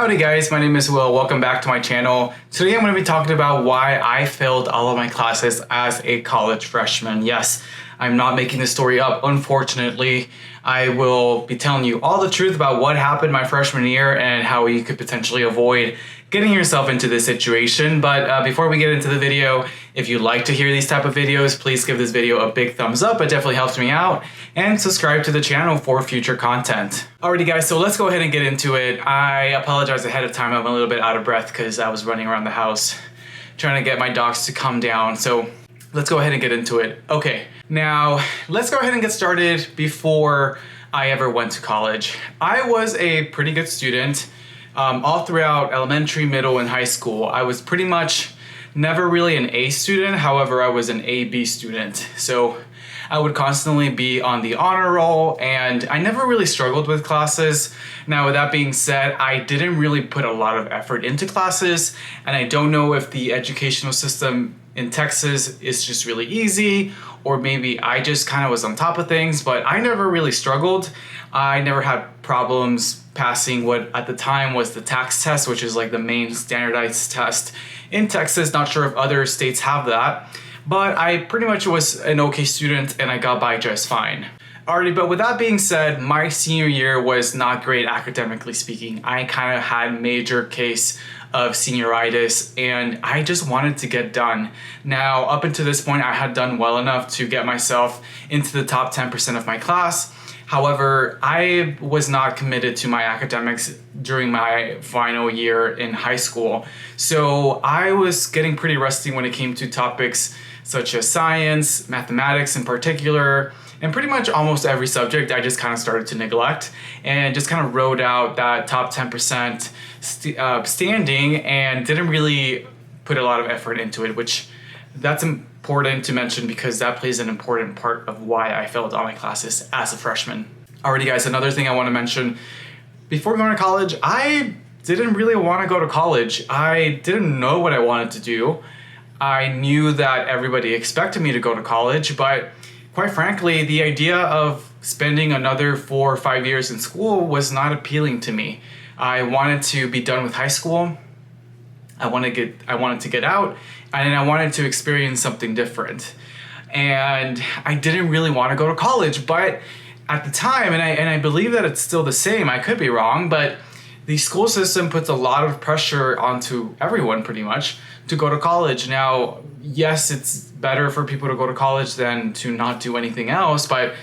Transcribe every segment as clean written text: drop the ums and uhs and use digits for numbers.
Howdy guys, my name is Will. Welcome back to my channel. Today I'm going to be talking about why I failed all of my classes as a college freshman. Yes, I'm not making this story up. Unfortunately, I will be telling you all the truth about what happened my freshman year and how you could potentially avoid getting yourself into this situation. But before we get into the video, if you'd like to hear these type of videos, please give this video a big thumbs up. It definitely helps me out. And subscribe to the channel for future content. Alrighty guys, so let's go ahead and get into it. I apologize ahead of time. I'm a little bit out of breath because I was running around the house trying to get my dogs to calm down. So let's go ahead and get into it. Okay, now let's go ahead and get started before I ever went to college. I was a pretty good student all throughout elementary, middle, and high school. I was pretty much never really an A student. However, I was an A-B student. So I would constantly be on the honor roll and I never really struggled with classes. Now, with that being said, I didn't really put a lot of effort into classes, and I don't know if the educational system in Texas is just really easy, or maybe I just kind of was on top of things, but I never really struggled. I never had problems passing what at the time was the tax test, which is like the main standardized test in Texas. Not sure if other states have that, but I pretty much was an okay student and I got by just fine. Alrighty, but with that being said, my senior year was not great academically speaking. I kind of had major case of senioritis and I just wanted to get done. Now, up until this point, I had done well enough to get myself into the top 10% of my class. However, I was not committed to my academics during my final year in high school. So I was getting pretty rusty when it came to topics such as science, mathematics in particular, and pretty much almost every subject I just kind of started to neglect and just kind of rode out that top 10% standing and didn't really put a lot of effort into it, which that's important to mention because that plays an important part of why I failed all my classes as a freshman. Alrighty guys, another thing I want to mention, before going to college, I didn't really want to go to college. I didn't know what I wanted to do. I knew that everybody expected me to go to college, but quite frankly, the idea of spending another 4 or 5 years in school was not appealing to me. I wanted to be done with high school. I wanted to get out, and I wanted to experience something different. And I didn't really want to go to college, but at the time, and I believe that it's still the same, I could be wrong, but the school system puts a lot of pressure onto everyone pretty much to go to college. Now, yes, it's better for people to go to college than to not do anything else, but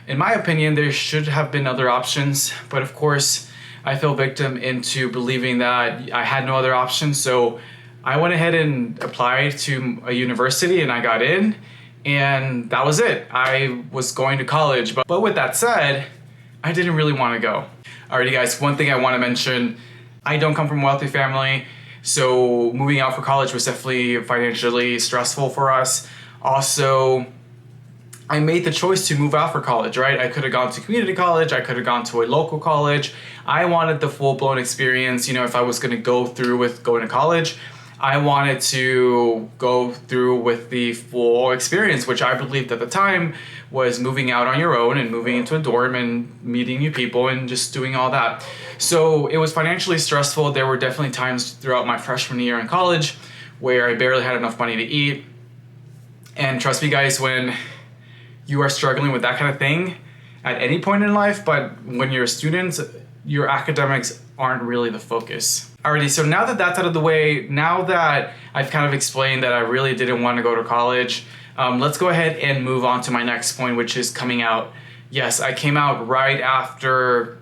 in my opinion, there should have been other options. But of course, I fell victim into believing that I had no other options. So I went ahead and applied to a university and I got in, and that was it. I was going to college. But with that said, I didn't really want to go. Alrighty guys, one thing I want to mention, I don't come from a wealthy family, so moving out for college was definitely financially stressful for us. Also, I made the choice to move out for college, right? I could have gone to community college, I could have gone to a local college. I wanted the full-blown experience. You know, if I was going to go through with going to college, I wanted to go through with the full experience, which I believed at the time was moving out on your own and moving into a dorm and meeting new people and just doing all that. So it was financially stressful. There were definitely times throughout my freshman year in college where I barely had enough money to eat. And trust me guys, when you are struggling with that kind of thing at any point in life, but when you're a student, your academics aren't really the focus. Alrighty, so now that that's out of the way, now that I've kind of explained that I really didn't want to go to college, let's go ahead and move on to my next point, which is coming out. Yes, I came out right after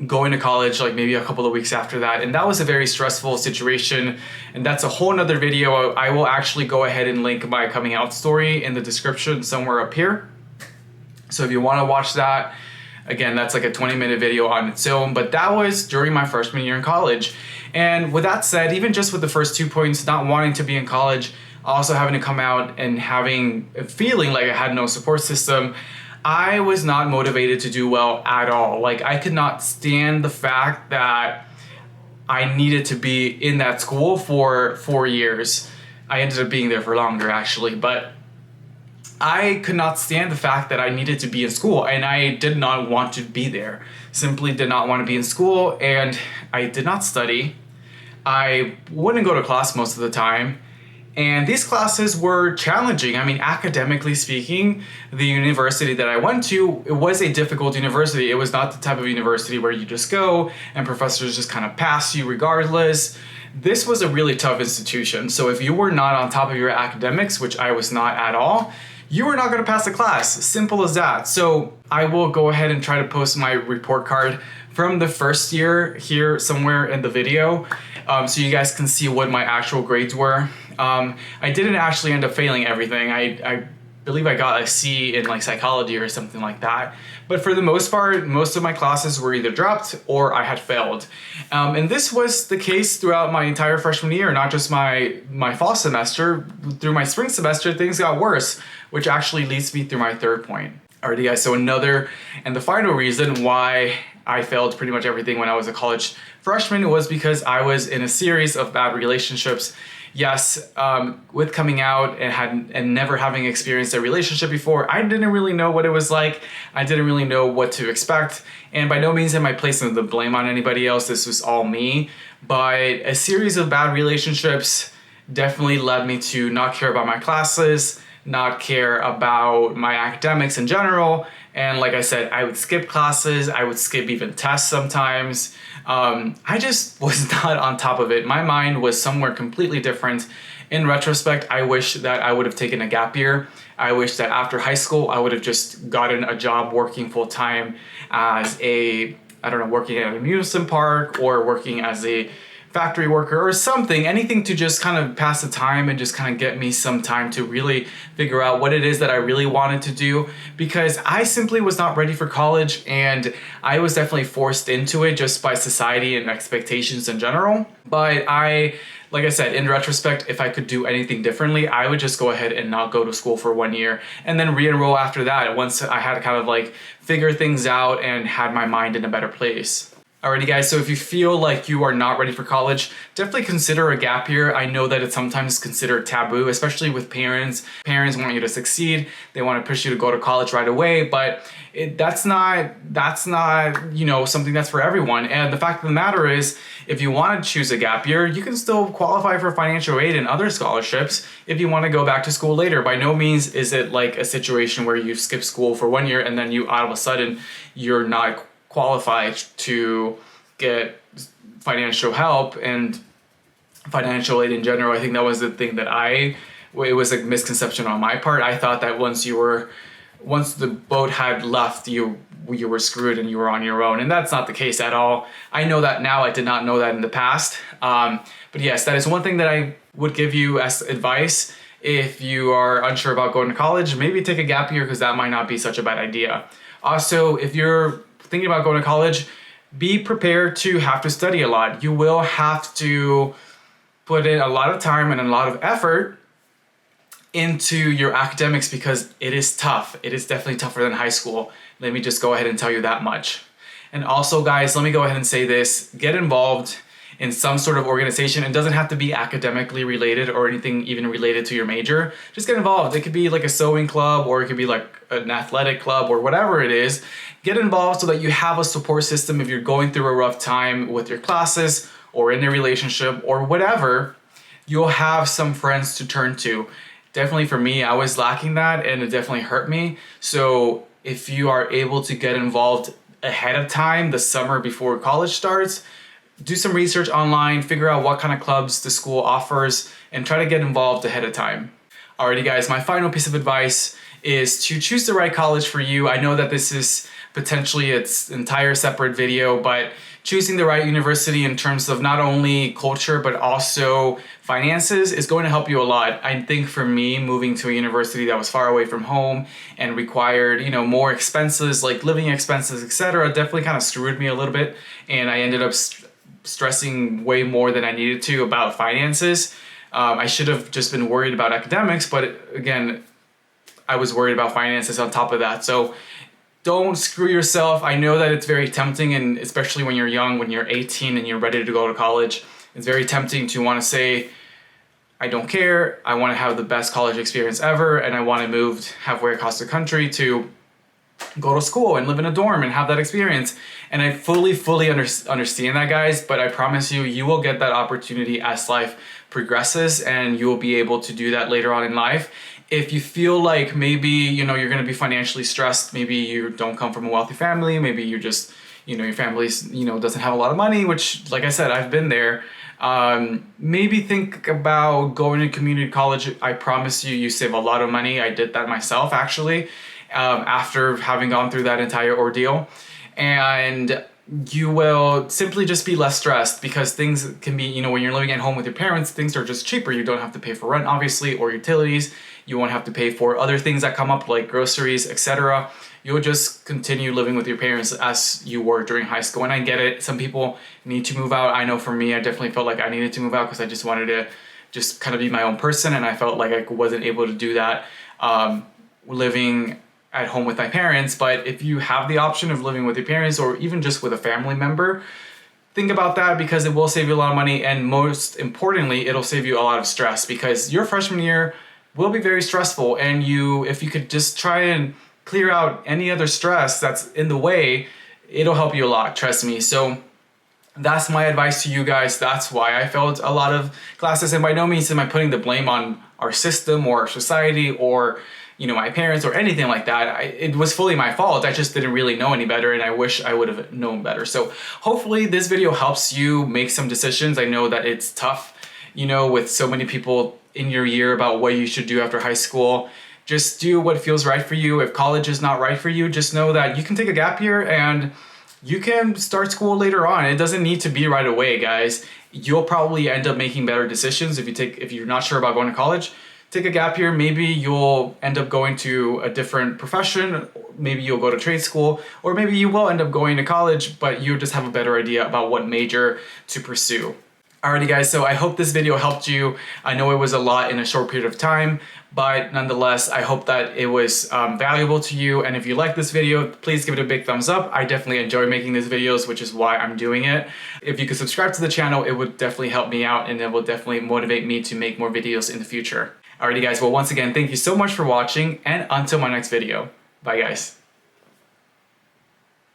going to college, like maybe a couple of weeks after that, and that was a very stressful situation, and that's a whole nother video. I will actually go ahead and link my coming out story in the description somewhere up here. So if you want to watch that, again, that's like a 20-minute video on its own, but that was during my freshman year in college. And with that said, even just with the first 2 points, not wanting to be in college, also having to come out and feeling like I had no support system, I was not motivated to do well at all. Like, I could not stand the fact that I needed to be in that school for 4 years. I ended up being there for longer actually, but I could not stand the fact that I needed to be in school, and I did not want to be there. Simply did not want to be in school, and I did not study. I wouldn't go to class most of the time, and these classes were challenging. I mean, academically speaking, the university that I went to, it was a difficult university. It was not the type of university where you just go and professors just kind of pass you regardless. This was a really tough institution. So if you were not on top of your academics, which I was not at all, you were not going to pass the class. Simple as that. So I will go ahead and try to post my report card from the first year here somewhere in the video, so you guys can see what my actual grades were. I didn't actually end up failing everything. I believe I got a C in like psychology or something like that. But for the most part, most of my classes were either dropped or I had failed. And this was the case throughout my entire freshman year, not just my fall semester. Through my spring semester, things got worse, which actually leads me through my third point. Alrighty guys, so another and the final reason why I failed pretty much everything when I was a college freshman was because I was in a series of bad relationships. Yes, with coming out and never having experienced a relationship before, I didn't really know what it was like. I didn't really know what to expect. And by no means am I placing the blame on anybody else. This was all me. But a series of bad relationships definitely led me to not care about my classes, not care about my academics in general. And like I said, I would skip classes. I would skip even tests sometimes. I just was not on top of it. My mind was somewhere completely different. In retrospect, I wish that I would have taken a gap year. I wish that after high school, I would have just gotten a job working full time as working at an amusement park or working as a factory worker or something, anything to just kind of pass the time and just kind of get me some time to really figure out what it is that I really wanted to do, because I simply was not ready for college and I was definitely forced into it just by society and expectations in general. But like I said, in retrospect, if I could do anything differently, I would just go ahead and not go to school for 1 year and then re-enroll after that once I had kind of like figure things out and had my mind in a better place. Alrighty guys, so if you feel like you are not ready for college, definitely consider a gap year. I know that it's sometimes considered taboo, especially with parents. Parents want you to succeed. They want to push you to go to college right away, but that's not something that's for everyone. And the fact of the matter is, if you want to choose a gap year, you can still qualify for financial aid and other scholarships if you want to go back to school later. By no means is it like a situation where you skip school for 1 year and then you all of a sudden you're not qualified to get financial help and financial aid in general. I think that was the thing that it was a misconception on my part. I thought that once the boat had left, you were screwed and you were on your own. And that's not the case at all. I know that now. I did not know that in the past. But yes, that is one thing that I would give you as advice. If you are unsure about going to college, maybe take a gap year, because that might not be such a bad idea. Also, if you're thinking about going to college, be prepared to have to study a lot. You will have to put in a lot of time and a lot of effort into your academics, because it is tough. It is definitely tougher than high school. Let me just go ahead and tell you that much. And also guys, let me go ahead and say this, get involved in some sort of organization. It doesn't have to be academically related or anything even related to your major. Just get involved. It could be like a sewing club, or it could be like an athletic club, or whatever it is. Get involved so that you have a support system if you're going through a rough time with your classes or in a relationship or whatever. You'll have some friends to turn to. Definitely for me, I was lacking that, and it definitely hurt me. So if you are able to get involved ahead of time, the summer before college starts, do some research online, figure out what kind of clubs the school offers, and try to get involved ahead of time. Alrighty guys, my final piece of advice is to choose the right college for you. I know that this is potentially its entire separate video, but choosing the right university in terms of not only culture but also finances is going to help you a lot. I think for me, moving to a university that was far away from home and required, more expenses like living expenses, etc., definitely kind of screwed me a little bit, and I ended up stressing way more than I needed to about finances. I should have just been worried about academics, but again, I was worried about finances on top of that. So don't screw yourself. I know that it's very tempting, and especially when you're young, when you're 18 and you're ready to go to college, it's very tempting to want to say, I don't care. I want to have the best college experience ever, and I want to move halfway across the country to go to school and live in a dorm and have that experience. And I fully understand that, guys, but I promise you, you will get that opportunity as life progresses, and you will be able to do that later on in life. If you feel like maybe, you're going to be financially stressed, maybe you don't come from a wealthy family, maybe you're just, your family's, doesn't have a lot of money, which, like I said, I've been there. Maybe think about going to community college. I promise you, you save a lot of money. I did that myself, actually, after having gone through that entire ordeal. And you will simply just be less stressed, because things can be, when you're living at home with your parents, things are just cheaper. You don't have to pay for rent, obviously, or utilities. You won't have to pay for other things that come up like groceries, etc. You'll just continue living with your parents as you were during high school. And I get it. Some people need to move out. I know for me, I definitely felt like I needed to move out because I just wanted to just kind of be my own person. And I felt like I wasn't able to do that living at home with my parents. But if you have the option of living with your parents, or even just with a family member, think about that, because it will save you a lot of money. And most importantly, it'll save you a lot of stress, because your freshman year will be very stressful. And if you could just try and clear out any other stress that's in the way, it'll help you a lot, trust me. So that's my advice to you guys. That's why I failed a lot of classes. And by no means am I putting the blame on our system or our society or my parents or anything like that. It was fully my fault. I just didn't really know any better, and I wish I would have known better. So hopefully this video helps you make some decisions. I know that it's tough, with so many people in your year about what you should do after high school. Just do what feels right for you. If college is not right for you, just know that you can take a gap year and you can start school later on. It doesn't need to be right away, guys. You'll probably end up making better decisions if you're not sure about going to college. Take a gap year. Maybe you'll end up going to a different profession. Maybe you'll go to trade school, or maybe you will end up going to college, but you just have a better idea about what major to pursue. Alrighty, guys, so I hope this video helped you. I know it was a lot in a short period of time, but nonetheless, I hope that it was valuable to you. And if you like this video, please give it a big thumbs up. I definitely enjoy making these videos, which is why I'm doing it. If you could subscribe to the channel, it would definitely help me out, and it will definitely motivate me to make more videos in the future. Alrighty, guys, well, once again, thank you so much for watching, and until my next video. Bye, guys.